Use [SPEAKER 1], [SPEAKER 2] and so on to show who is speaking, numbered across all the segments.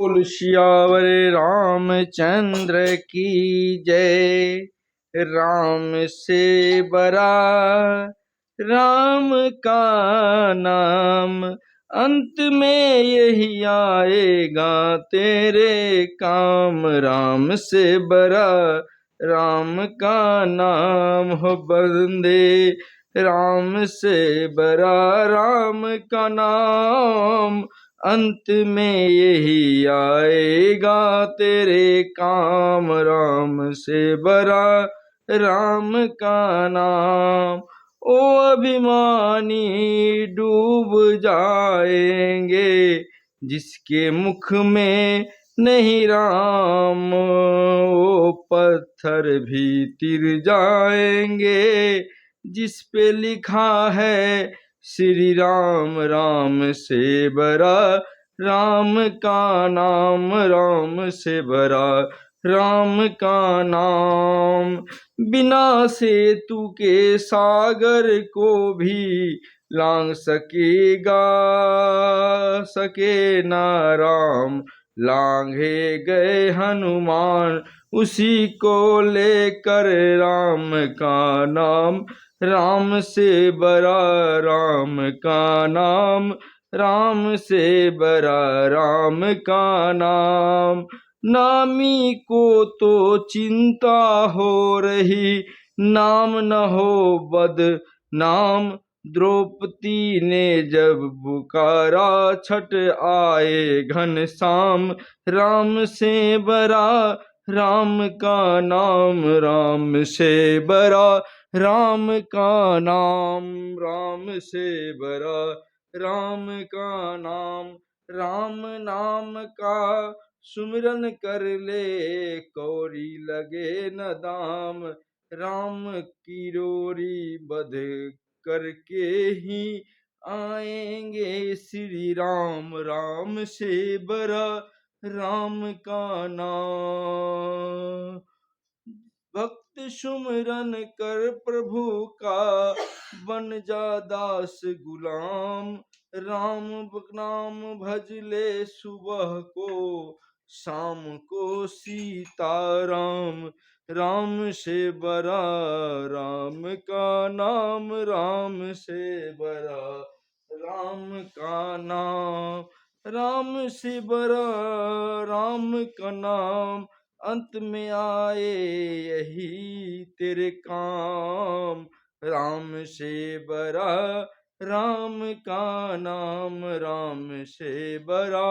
[SPEAKER 1] बोल सियावर रामचंद्र की जय। राम से बड़ा राम का नाम, अंत में यही आएगा तेरे काम। राम से बड़ा राम का नाम हो बंदे, राम से बड़ा राम का नाम, अंत में यही आएगा तेरे काम। राम से बड़ा राम का नाम। ओ अभिमानी डूब जाएंगे जिसके मुख में नहीं राम, वो पत्थर भी तिर जाएंगे जिस पे लिखा है श्री राम। राम से बड़ा राम का नाम, राम से बड़ा राम का नाम। बिना सेतु के सागर को भी लांघ सके ना राम। लांघे गए हनुमान उसी को लेकर राम का नाम। राम से बड़ा राम का नाम, राम से बड़ा राम का नाम। नामी को तो चिंता हो रही, नाम न हो बदनाम। द्रौपदी ने जब पुकारा छठ आए घनश्याम। राम से बड़ा राम का नाम, राम से बड़ा राम का नाम, राम से बड़ा राम का नाम। राम नाम का सुमिरन कर ले कौड़ी लगे न दाम। राम की डोरी बध करके ही आएंगे श्री राम। राम से बड़ा राम का नाम। भक्त सुमिरन कर प्रभु का बन जा दास गुलाम। राम नाम भज ले सुबह को शाम को सीताराम। राम से बड़ा राम का नाम, राम से बड़ा राम का नाम। राम से बड़ा राम का नाम, अंत में आए यही तेरे काम। राम से बड़ा राम का नाम, राम से बड़ा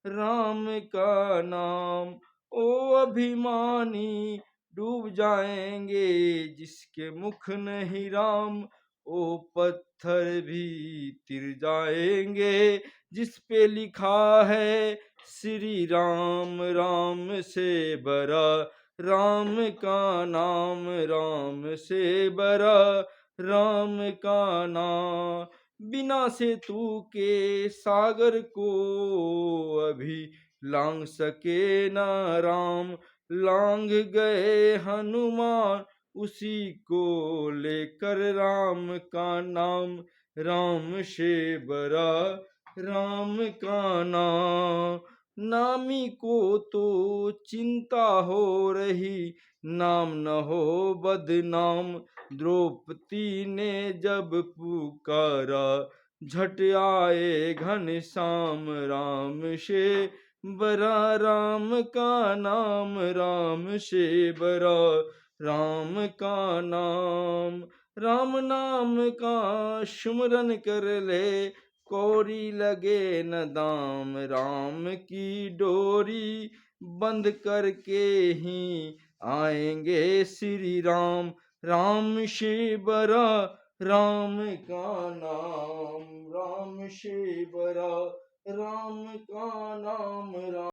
[SPEAKER 1] राम का नाम। ओ अभिमानी डूब जाएंगे जिसके मुख नहीं राम, ओ पत्थर भी तिर जाएंगे जिस पे लिखा है श्री राम। राम से बड़ा राम का नाम, राम से बड़ा राम का नाम। बिना सेतु के सागर को अभी लांघ सके ना राम। लांघ गए हनुमान उसी को लेकर राम का नाम। राम से बड़ा राम का नाम। नामी को तो चिंता हो रही, नाम न हो बदनाम। द्रौपदी ने जब पुकारा झट आए घनश्याम। राम से बड़ा राम का नाम, राम से बड़ा राम का नाम। राम नाम का सुमरन कर ले कौड़ी लगे न दाम। राम की डोरी बंद करके ही आएंगे श्री राम। राम से बड़ा राम का नाम, राम से बड़ा राम का नाम। राम